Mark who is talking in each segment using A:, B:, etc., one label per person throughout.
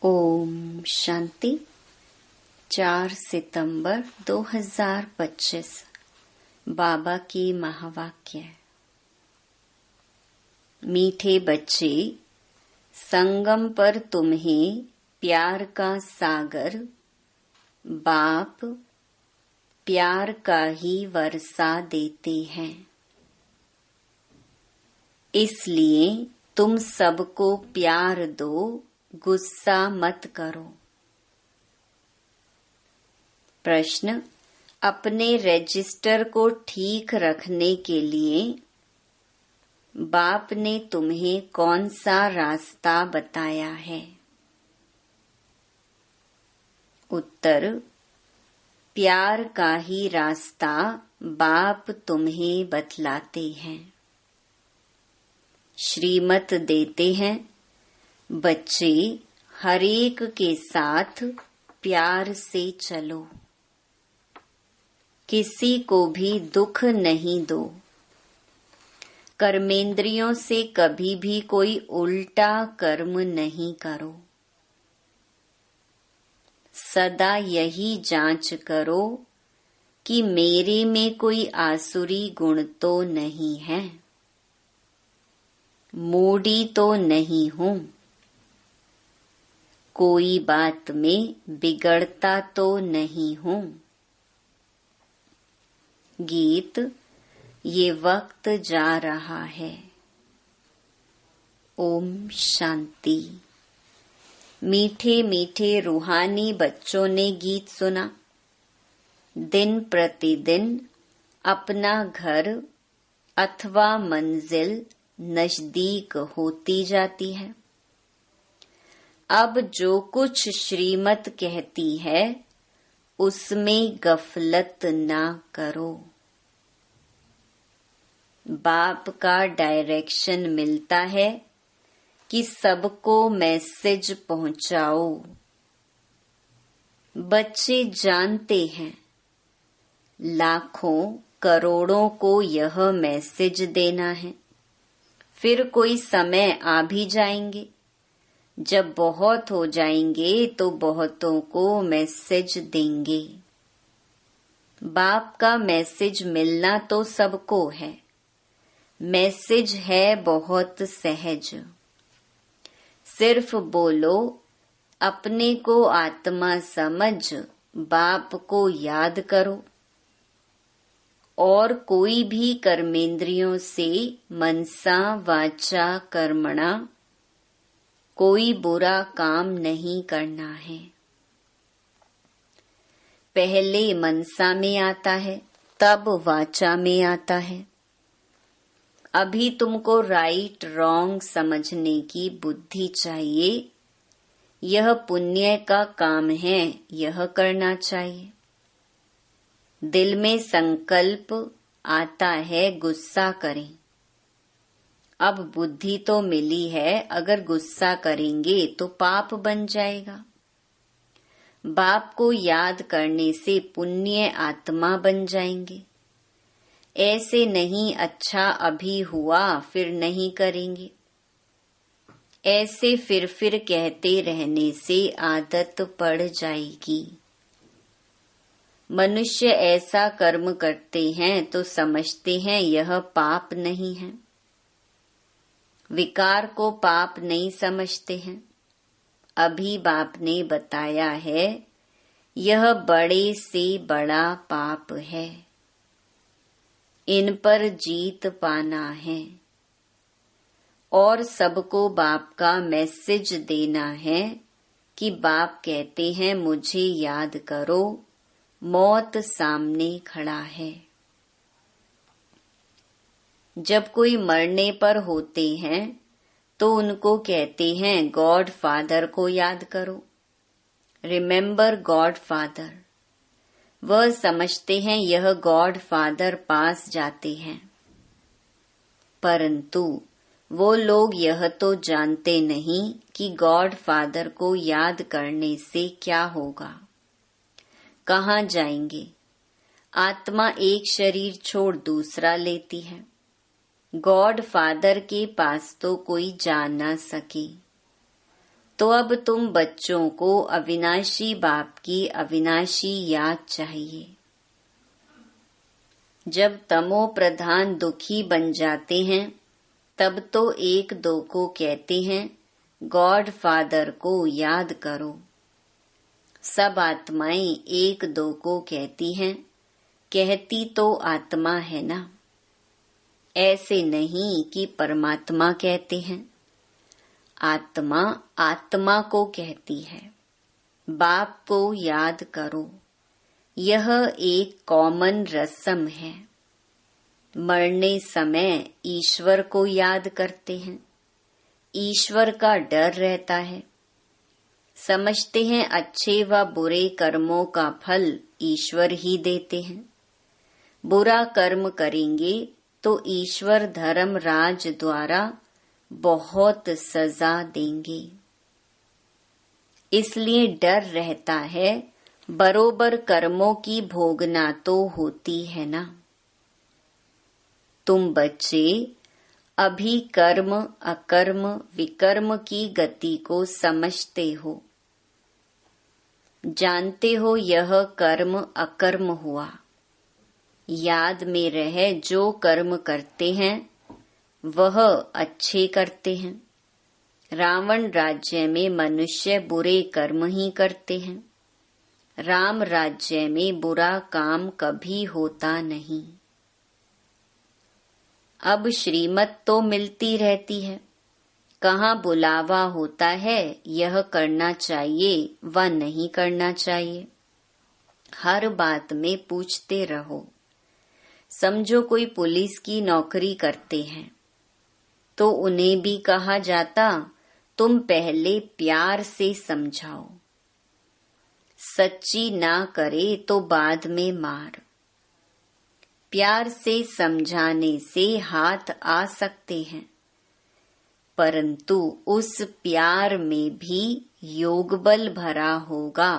A: ओम शांति। 4 सितंबर 2025 बाबा की महावाक्य। मीठे बच्चे, संगम पर तुम्हें प्यार का सागर बाप प्यार का ही वर्षा देते हैं। इसलिए तुम सबको प्यार दो, गुस्सा मत करो। प्रश्न: अपने रजिस्टर को ठीक रखने के लिए बाप ने तुम्हें कौन सा रास्ता बताया है? उत्तर: प्यार का ही रास्ता बाप तुम्हें बतलाते हैं। श्रीमत देते हैं, बच्चे हरेक के साथ प्यार से चलो, किसी को भी दुख नहीं दो, कर्मेंद्रियों से कभी भी कोई उल्टा कर्म नहीं करो। सदा यही जांच करो कि मेरे में कोई आसुरी गुण तो नहीं है, मूढ़ी तो नहीं हूँ, कोई बात में बिगड़ता तो नहीं हूँ। गीत: ये वक्त जा रहा है। ओम शांति। मीठे मीठे रूहानी बच्चों ने गीत सुना। दिन प्रतिदिन अपना घर अथवा मंजिल नजदीक होती जाती है। अब जो कुछ श्रीमत कहती है उसमें गफलत ना करो। बाप का डायरेक्शन मिलता है कि सबको मैसेज पहुंचाओ। बच्चे जानते हैं लाखों करोड़ों को यह मैसेज देना है। फिर कोई समय आ भी जाएंगे जब बहुत हो जाएंगे तो बहुतों को मैसेज देंगे। बाप का मैसेज मिलना तो सबको है। मैसेज है बहुत सहज। सिर्फ बोलो, अपने को आत्मा समझ बाप को याद करो और कोई भी कर्मेंद्रियों से मनसा वाचा कर्मणा कोई बुरा काम नहीं करना है। पहले मनसा में आता है, तब वाचा में आता है। अभी तुमको राइट रॉन्ग समझने की बुद्धि चाहिए। यह पुण्य का काम है, यह करना चाहिए। दिल में संकल्प आता है गुस्सा करें। अब बुद्धि तो मिली है, अगर गुस्सा करेंगे तो पाप बन जाएगा। बाप को याद करने से पुण्य आत्मा बन जाएंगे। ऐसे नहीं अच्छा अभी हुआ फिर नहीं करेंगे। ऐसे फिर कहते रहने से आदत पड़ जाएगी। मनुष्य ऐसा कर्म करते हैं तो समझते हैं यह पाप नहीं है। विकार को पाप नहीं समझते हैं। अभी बाप ने बताया है यह बड़े से बड़ा पाप है, इन पर जीत पाना है। और सबको बाप का मैसेज देना है कि बाप कहते हैं मुझे याद करो, मौत सामने खड़ा है। जब कोई मरने पर होते हैं तो उनको कहते हैं गॉड फादर को याद करो, रिमेम्बर गॉड फादर। वह समझते हैं यह गॉड फादर पास जाते हैं, परंतु वो लोग यह तो जानते नहीं कि गॉड फादर को याद करने से क्या होगा, कहाँ जाएंगे। आत्मा एक शरीर छोड़ दूसरा लेती है। गॉड फादर के पास तो कोई जा ना सके, तो तो अब तुम बच्चों को अविनाशी बाप की अविनाशी याद चाहिए। जब तमो प्रधान दुखी बन जाते हैं तब तो एक दो को कहते हैं गॉड फादर को याद करो। सब आत्माएं एक दो को कहती हैं, कहती तो आत्मा है ना। ऐसे नहीं कि परमात्मा कहते हैं, आत्मा आत्मा को कहती है। बाप को याद करो, यह एक कॉमन रस्म है। मरने समय ईश्वर को याद करते हैं, ईश्वर का डर रहता है। समझते हैं अच्छे व बुरे कर्मों का फल ईश्वर ही देते हैं। बुरा कर्म करेंगे तो ईश्वर धर्म राज द्वारा बहुत सजा देंगे। इसलिए डर रहता है, बरोबर कर्मों की भोगना तो होती है ना। तुम बच्चे अभी कर्म अकर्म विकर्म की गति को समझते हो, जानते हो यह कर्म अकर्म हुआ। याद में रहे जो कर्म करते हैं वह अच्छे करते हैं। रावण राज्य में मनुष्य बुरे कर्म ही करते हैं, राम राज्य में बुरा काम कभी होता नहीं। अब श्रीमत तो मिलती रहती है, कहाँ बुलावा होता है यह करना चाहिए व नहीं करना चाहिए। हर बात में पूछते रहो। समझो कोई पुलिस की नौकरी करते हैं तो उन्हें भी कहा जाता तुम पहले प्यार से समझाओ, सच्ची ना करे तो बाद में मार। प्यार से समझाने से हाथ आ सकते हैं, परंतु उस प्यार में भी योग बल भरा होगा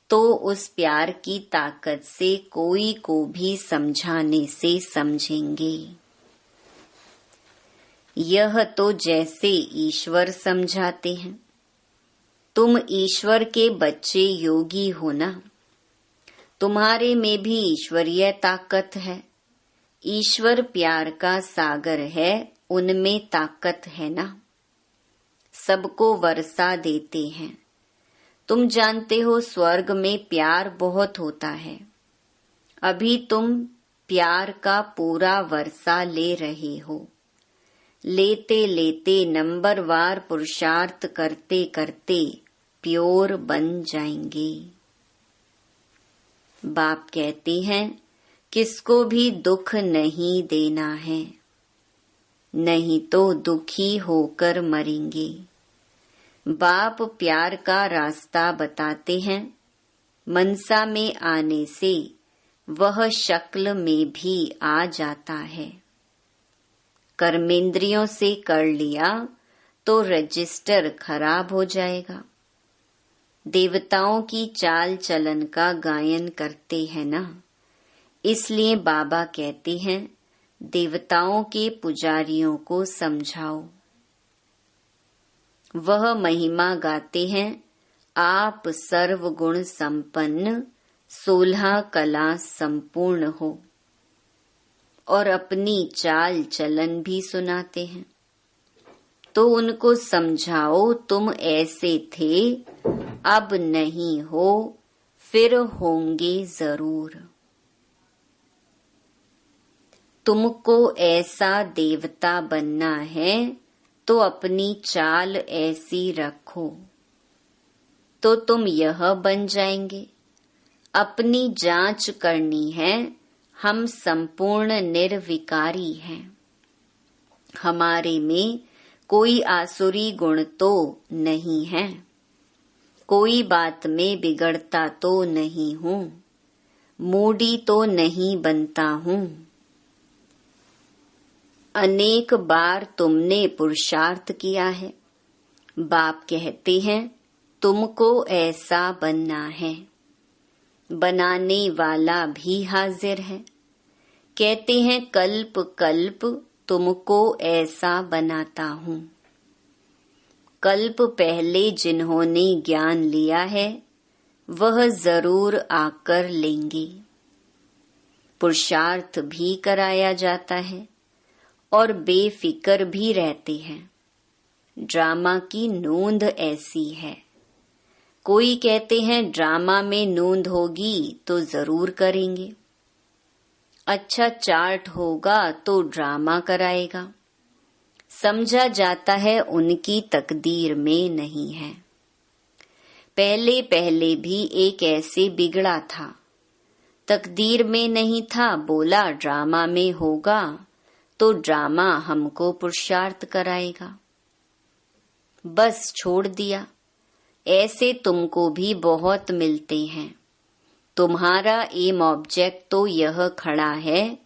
A: तो उस प्यार की ताकत से कोई को भी समझाने से समझेंगे। यह तो जैसे ईश्वर समझाते हैं। तुम ईश्वर के बच्चे योगी हो ना, तुम्हारे में भी ईश्वरीय ताकत है। ईश्वर प्यार का सागर है, उनमें ताकत है ना। सबको वर्षा देते हैं। तुम जानते हो स्वर्ग में प्यार बहुत होता है। अभी तुम प्यार का पूरा वर्षा ले रहे हो। लेते लेते नंबरवार पुरुषार्थ करते करते प्योर बन जाएंगे। बाप कहते हैं किसको भी दुख नहीं देना है, नहीं तो दुखी होकर मरेंगे। बाप प्यार का रास्ता बताते हैं। मनसा में आने से वह शक्ल में भी आ जाता है। कर्मेंद्रियों से कर लिया तो रजिस्टर खराब हो जाएगा। देवताओं की चाल चलन का गायन करते हैं ना, इसलिए बाबा कहते हैं देवताओं के पुजारियों को समझाओ। वह महिमा गाते हैं आप सर्वगुण संपन्न 16 कला संपूर्ण हो, और अपनी चाल चलन भी सुनाते हैं। तो उनको समझाओ तुम ऐसे थे, अब नहीं हो, फिर होंगे जरूर। तुमको ऐसा देवता बनना है तो अपनी चाल ऐसी रखो, तो तुम यह बन जाएंगे। अपनी जांच करनी है, हम संपूर्ण निर्विकारी हैं। हमारे में कोई आसुरी गुण तो नहीं है, कोई बात में बिगड़ता तो नहीं हूँ, मूडी तो नहीं बनता हूँ। अनेक बार तुमने पुरुषार्थ किया है। बाप कहते हैं तुमको ऐसा बनना है। बनाने वाला भी हाजिर है। कहते हैं कल्प कल्प तुमको ऐसा बनाता हूँ। कल्प पहले जिन्होंने ज्ञान लिया है वह जरूर आकर लेंगे। पुरुषार्थ भी कराया जाता है और बेफिक्र भी रहते हैं। ड्रामा की नोंद ऐसी है। कोई कहते हैं ड्रामा में नोंद होगी तो जरूर करेंगे। अच्छा चार्ट होगा तो ड्रामा कराएगा। समझा जाता है उनकी तकदीर में नहीं है। पहले पहले भी एक ऐसे बिगड़ा था, तकदीर में नहीं था, बोला ड्रामा में होगा तो ड्रामा हमको पुरुषार्थ कराएगा। बस छोड़ दिया। ऐसे तुमको भी बहुत मिलते हैं। तुम्हारा एम ऑब्जेक्ट तो यह खड़ा है,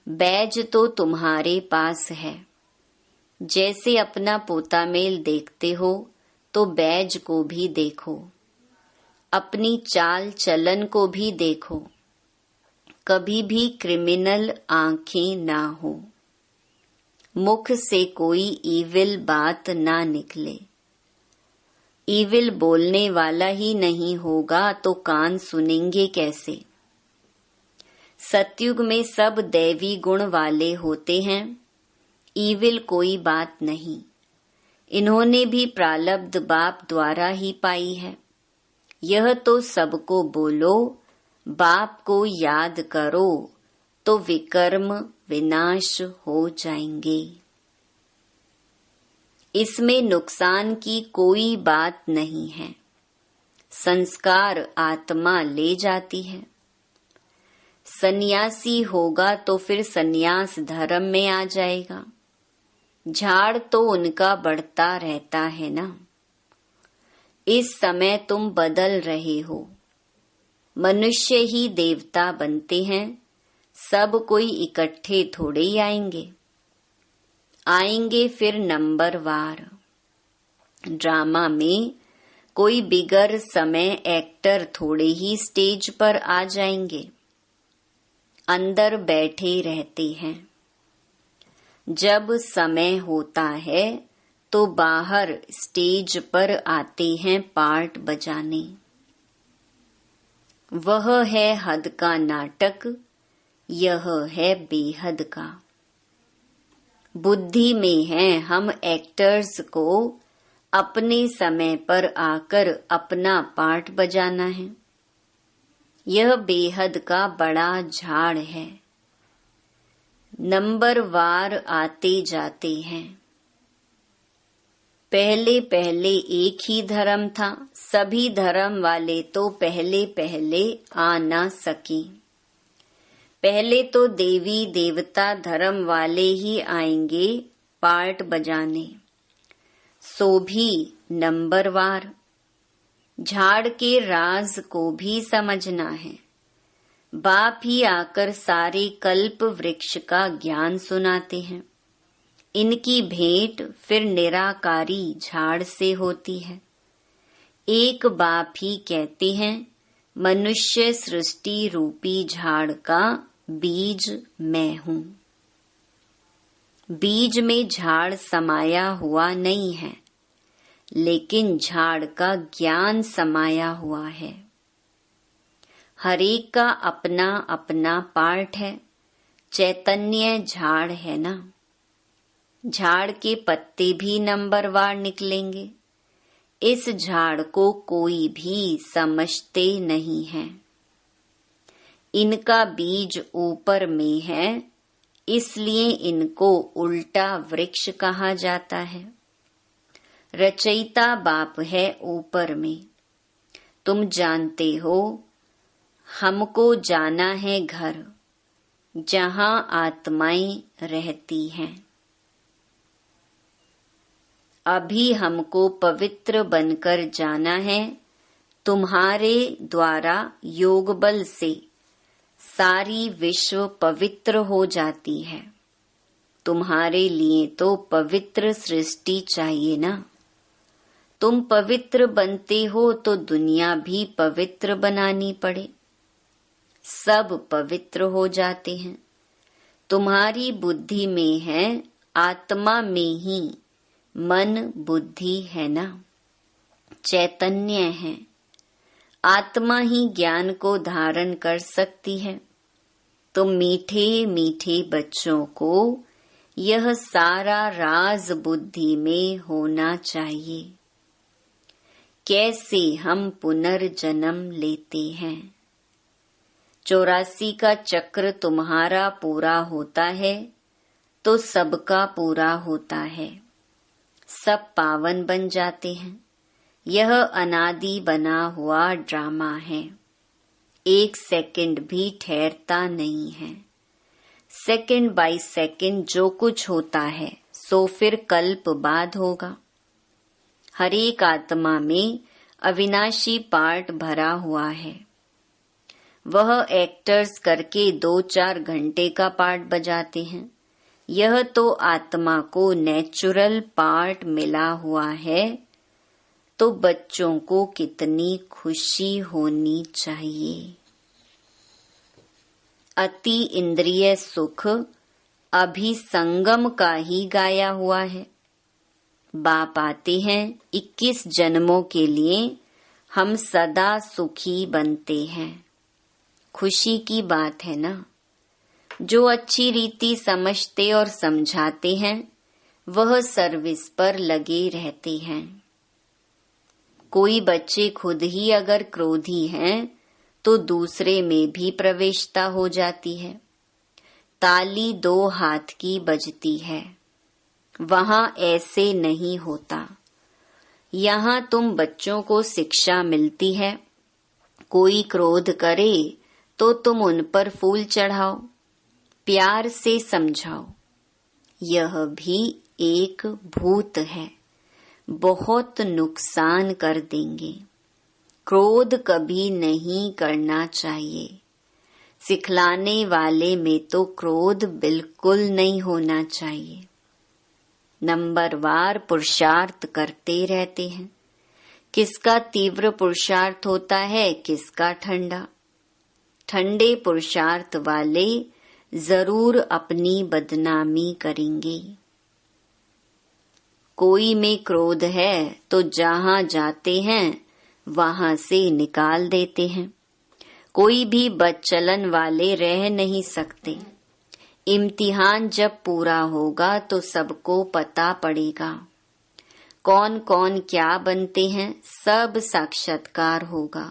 A: बैज तो तुम्हारे पास है। जैसे अपना पोता मेल देखते हो तो बैज को भी देखो, अपनी चाल चलन को भी देखो। कभी भी क्रिमिनल आंखें ना हो, मुख से कोई ईविल बात ना निकले। ईविल बोलने वाला ही नहीं होगा तो कान सुनेंगे कैसे। सतयुग में सब दैवी गुण वाले होते हैं, ईविल कोई बात नहीं। इन्होंने भी प्रारब्ध बाप द्वारा ही पाई है। यह तो सबको बोलो, बाप को याद करो तो विकर्म विनाश हो जाएंगे। इसमें नुकसान की कोई बात नहीं है। संस्कार आत्मा ले जाती है। सन्यासी होगा तो फिर सन्यास धर्म में आ जाएगा। झाड़ तो उनका बढ़ता रहता है ना। इस समय तुम बदल रहे हो। मनुष्य ही देवता बनते हैं। सब कोई इकट्ठे थोड़े ही आएंगे। आएंगे फिर नंबरवार। ड्रामा में कोई बिगर समय एक्टर थोड़े ही स्टेज पर आ जाएंगे। अंदर बैठे रहते हैं। जब समय होता है तो बाहर स्टेज पर आते हैं पार्ट बजाने। वह है हद का नाटक, यह है बेहद का। बुद्धि में है हम एक्टर्स को अपने समय पर आकर अपना पार्ट बजाना है। यह बेहद का बड़ा झाड़ है। नंबरवार आते जाते हैं। पहले पहले एक ही धर्म था, सभी धर्म वाले तो पहले पहले आ ना सके। पहले तो देवी देवता धर्म वाले ही आएंगे पार्ट बजाने, सो भी नंबरवार। झाड़ के राज को भी समझना है। बाप ही आकर सारे कल्प वृक्ष का ज्ञान सुनाते हैं। इनकी भेंट फिर निराकारी झाड़ से होती है। एक बाप ही कहते हैं मनुष्य सृष्टि रूपी झाड़ का बीज मैं हूँ। बीज में झाड़ समाया हुआ नहीं है, लेकिन झाड़ का ज्ञान समाया हुआ है। हरेक का अपना अपना पार्ट है। चैतन्य झाड़ है ना। झाड़ के पत्ते भी नंबरवार निकलेंगे। इस झाड़ को कोई भी समझते नहीं है। इनका बीज ऊपर में है, इसलिए इनको उल्टा वृक्ष कहा जाता है। रचयिता बाप है ऊपर में। तुम जानते हो हमको जाना है घर, जहां आत्माएं रहती हैं। अभी हमको पवित्र बनकर जाना है। तुम्हारे द्वारा योग बल से सारी विश्व पवित्र हो जाती है। तुम्हारे लिए तो पवित्र सृष्टि चाहिए ना। तुम पवित्र बनते हो तो दुनिया भी पवित्र बनानी पड़े। सब पवित्र हो जाते हैं। तुम्हारी बुद्धि में है आत्मा में ही मन बुद्धि है ना, चैतन्य है। आत्मा ही ज्ञान को धारण कर सकती है। तो मीठे मीठे बच्चों को यह सारा राज बुद्धि में होना चाहिए। कैसे हम पुनर्जन्म लेते हैं। 84 का चक्र तुम्हारा पूरा होता है तो सबका पूरा होता है, सब पावन बन जाते हैं। यह अनादि बना हुआ ड्रामा है, एक सेकंड भी ठहरता नहीं है। सेकंड बाय सेकंड जो कुछ होता है सो फिर कल्प बाद होगा। हर एक आत्मा में अविनाशी पार्ट भरा हुआ है। वह एक्टर्स करके 2-4 घंटे का पार्ट बजाते हैं। यह तो आत्मा को नेचुरल पार्ट मिला हुआ है, तो बच्चों को कितनी खुशी होनी चाहिए। अति इंद्रिय सुख अभिसंगम का ही गाया हुआ है। बाप आते हैं 21 जन्मों के लिए, हम सदा सुखी बनते हैं। खुशी की बात है ना। जो अच्छी रीति समझते और समझाते हैं वह सर्विस पर लगे रहते हैं। कोई बच्चे खुद ही अगर क्रोधी हैं तो दूसरे में भी प्रवेशता हो जाती है। ताली 2 हाथ की बजती है, वहां ऐसे नहीं होता। यहाँ तुम बच्चों को शिक्षा मिलती है। कोई क्रोध करे तो तुम उन पर फूल चढ़ाओ, प्यार से समझाओ। यह भी एक भूत है, बहुत नुकसान कर देंगे। क्रोध कभी नहीं करना चाहिए। सिखलाने वाले में तो क्रोध बिल्कुल नहीं होना चाहिए। नंबरवार पुरुषार्थ करते रहते हैं। किसका तीव्र पुरुषार्थ होता है, किसका ठंडा। ठंडे पुरुषार्थ वाले जरूर अपनी बदनामी करेंगे। कोई में क्रोध है तो जहां जाते हैं वहां से निकाल देते हैं। कोई भी बदचलन वाले रह नहीं सकते। इम्तिहान जब पूरा होगा तो सबको पता पड़ेगा कौन कौन क्या बनते हैं, सब साक्षात्कार होगा।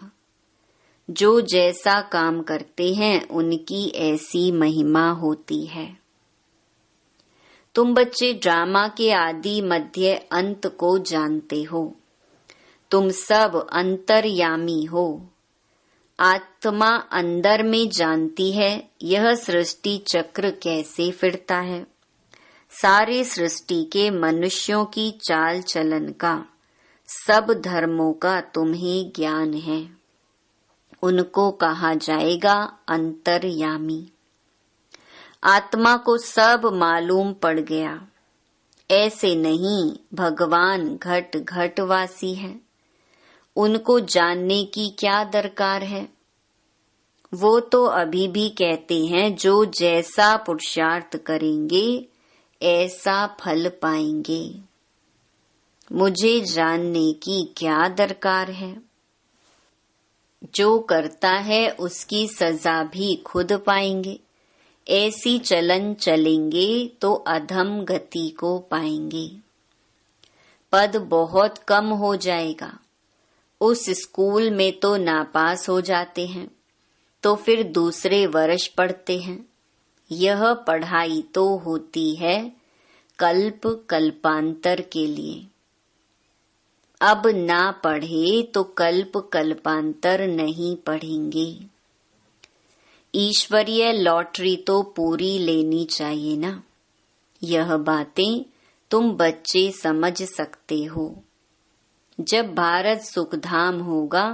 A: जो जैसा काम करते हैं उनकी ऐसी महिमा होती है। तुम बच्चे ड्रामा के आदि मध्य अंत को जानते हो। तुम सब अंतर्यामी हो। आत्मा अंदर में जानती है यह सृष्टि चक्र कैसे फिरता है। सारे सृष्टि के मनुष्यों की चाल चलन का, सब धर्मों का तुम्हें ज्ञान है। उनको कहा जाएगा अंतर्यामी। आत्मा को सब मालूम पड़ गया। ऐसे नहीं, भगवान घट घट वासी है। उनको जानने की क्या दरकार है। वो तो अभी भी कहते हैं जो जैसा पुरुषार्थ करेंगे ऐसा फल पाएंगे। मुझे जानने की क्या दरकार है। जो करता है उसकी सजा भी खुद पाएंगे। ऐसी चलन चलेंगे तो अधम गति को पाएंगे। पद बहुत कम हो जाएगा। उस स्कूल में तो नापास हो जाते हैं तो फिर दूसरे वर्ष पढ़ते हैं। यह पढ़ाई तो होती है कल्प कल्पांतर के लिए। अब ना पढ़े तो कल्प कल्पांतर नहीं पढ़ेंगे। ईश्वरीय लॉटरी तो पूरी लेनी चाहिए ना। यह बातें तुम बच्चे समझ सकते हो। जब भारत सुखधाम होगा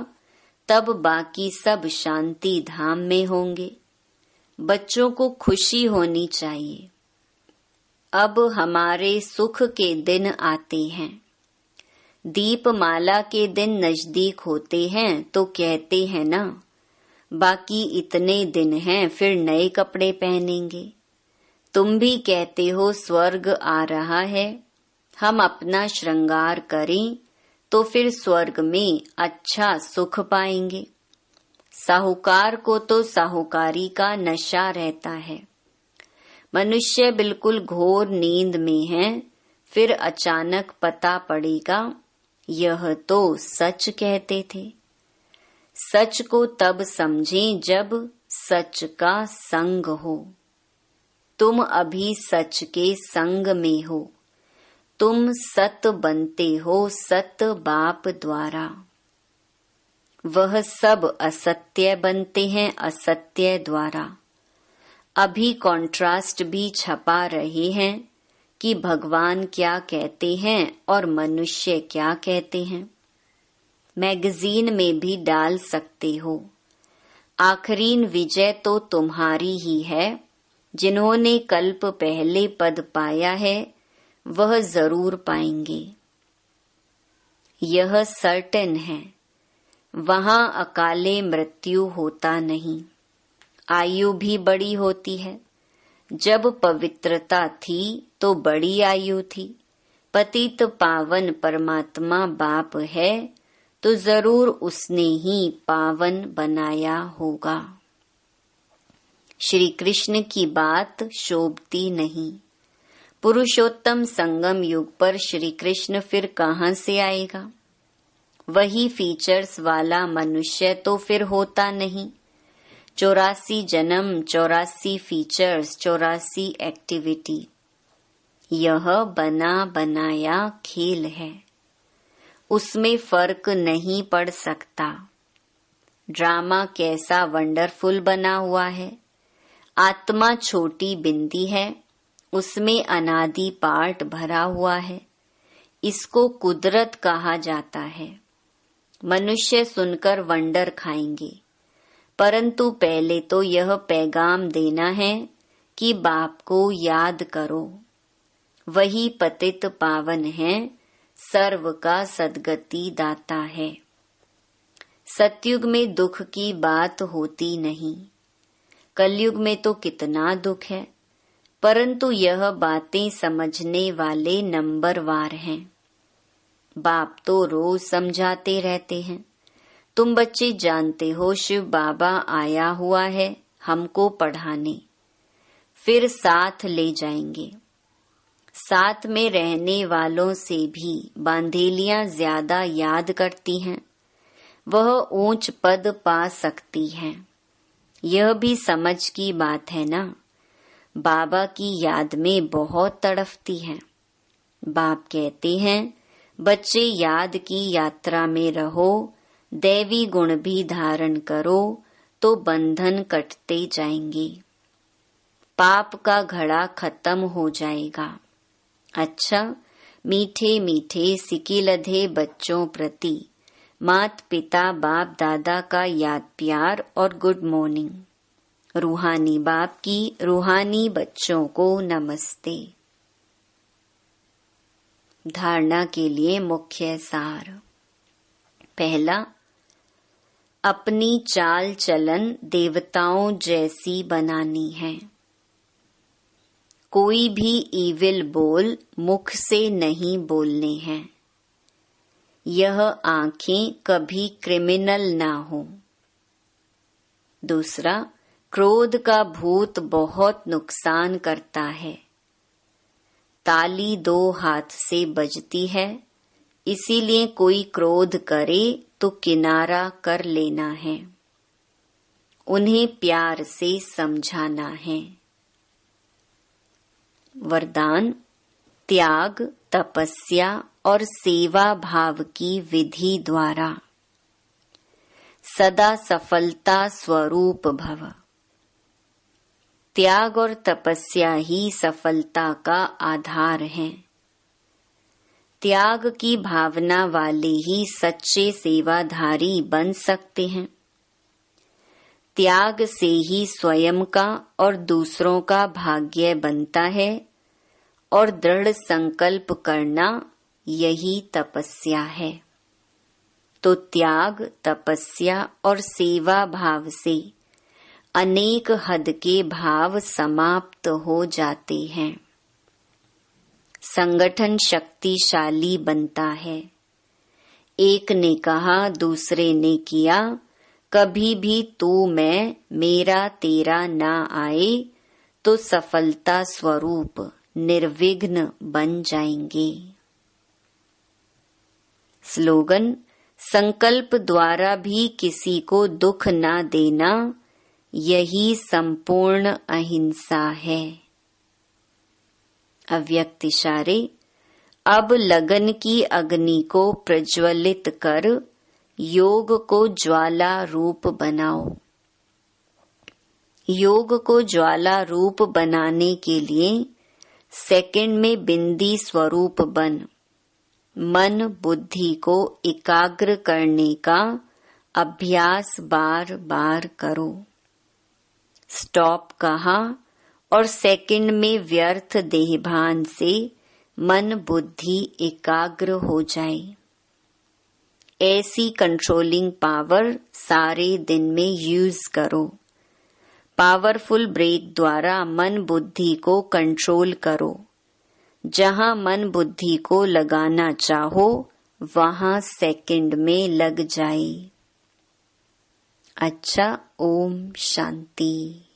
A: तब बाकी सब शांति धाम में होंगे। बच्चों को खुशी होनी चाहिए। अब हमारे सुख के दिन आते हैं। दीपमाला के दिन नजदीक होते हैं तो कहते हैं ना, बाकी इतने दिन हैं फिर नए कपड़े पहनेंगे। तुम भी कहते हो स्वर्ग आ रहा है। हम अपना श्रृंगार करें तो फिर स्वर्ग में अच्छा सुख पाएंगे। साहूकार को तो साहूकारी का नशा रहता है। मनुष्य बिल्कुल घोर नींद में है, फिर अचानक पता पड़ेगा यह तो सच कहते थे। सच को तब समझें जब सच का संग हो। तुम अभी सच के संग में हो। तुम सत बनते हो सत बाप द्वारा। वह सब असत्य बनते हैं असत्य द्वारा। अभी कॉन्ट्रास्ट भी छपा रहे हैं कि भगवान क्या कहते हैं और मनुष्य क्या कहते हैं। मैगजीन में भी डाल सकते हो। आखरीन विजय तो तुम्हारी ही है। जिन्होंने कल्प पहले पद पाया है वह जरूर पाएंगे। यह सर्टेन है। वहां अकाले मृत्यु होता नहीं। आयु भी बड़ी होती है। जब पवित्रता थी तो बड़ी आयु थी। पतित पावन परमात्मा बाप है तो जरूर उसने ही पावन बनाया होगा। श्री कृष्ण की बात शोभती नहीं। पुरुषोत्तम संगम युग पर श्री कृष्ण फिर कहाँ से आएगा। वही फीचर्स वाला मनुष्य तो फिर होता नहीं। 84 जन्म, 84 फीचर्स, 84 एक्टिविटी। यह बना बनाया खेल है। उसमें फर्क नहीं पड़ सकता। ड्रामा कैसा वंडरफुल बना हुआ है। आत्मा छोटी बिंदी है, उसमें अनादि पार्ट भरा हुआ है। इसको कुदरत कहा जाता है। मनुष्य सुनकर वंडर खाएंगे, परंतु पहले तो यह पैगाम देना है कि बाप को याद करो। वही पतित पावन है, सर्व का सद्गति दाता है। सतयुग में दुख की बात होती नहीं। कलयुग में तो कितना दुख है, परंतु यह बातें समझने वाले नंबरवार हैं। बाप तो रोज समझाते रहते हैं। तुम बच्चे जानते हो शिव बाबा आया हुआ है हमको पढ़ाने, फिर साथ ले जाएंगे। साथ में रहने वालों से भी बांधेलियां ज्यादा याद करती हैं। वह ऊंच पद पा सकती हैं। यह भी समझ की बात है ना। बाबा की याद में बहुत तड़फती हैं। बाप कहते हैं बच्चे याद की यात्रा में रहो, दैवी गुण भी धारण करो तो बंधन कटते जाएंगे। पाप का घड़ा खत्म हो जाएगा। अच्छा, मीठे मीठे सिकिलधे बच्चों प्रति मात पिता बाप दादा का याद प्यार और गुड मॉर्निंग। रूहानी बाप की रूहानी बच्चों को नमस्ते। धारणा के लिए मुख्य सार। पहला, अपनी चाल चलन देवताओं जैसी बनानी है। कोई भी ईविल बोल मुख से नहीं बोलने हैं। यह आंखें कभी क्रिमिनल ना हो। दूसरा, क्रोध का भूत बहुत नुकसान करता है। ताली 2 हाथ से बजती है, इसीलिए कोई क्रोध करे तो किनारा कर लेना है। उन्हें प्यार से समझाना है। वरदान, त्याग, तपस्या और सेवा भाव की विधि द्वारा सदा सफलता स्वरूप भव। त्याग और तपस्या ही सफलता का आधार है। त्याग की भावना वाले ही सच्चे सेवाधारी बन सकते हैं। त्याग से ही स्वयं का और दूसरों का भाग्य बनता है और दृढ़ संकल्प करना यही तपस्या है। तो त्याग, तपस्या और सेवा भाव से अनेक हद के भाव समाप्त हो जाते हैं। संगठन शक्तिशाली बनता है। एक ने कहा, दूसरे ने किया, कभी भी तू मैं मेरा तेरा ना आए तो सफलता स्वरूप निर्विघ्न बन जाएंगे। स्लोगन, संकल्प द्वारा भी किसी को दुख ना देना, यही संपूर्ण अहिंसा है। अव्यक्त इशारे, अब लगन की अग्नि को प्रज्वलित कर योग को ज्वाला रूप बनाओ। योग को ज्वाला रूप बनाने के लिए सेकंड में बिंदी स्वरूप बन मन बुद्धि को एकाग्र करने का अभ्यास बार बार करो। स्टॉप कहा और सेकंड में व्यर्थ देहभान से मन बुद्धि एकाग्र हो जाए। ऐसी कंट्रोलिंग पावर सारे दिन में यूज करो। पावरफुल ब्रेक द्वारा मन बुद्धि को कंट्रोल करो। जहां मन बुद्धि को लगाना चाहो वहां सेकंड में लग जाए। अच्छा, ओम शांति।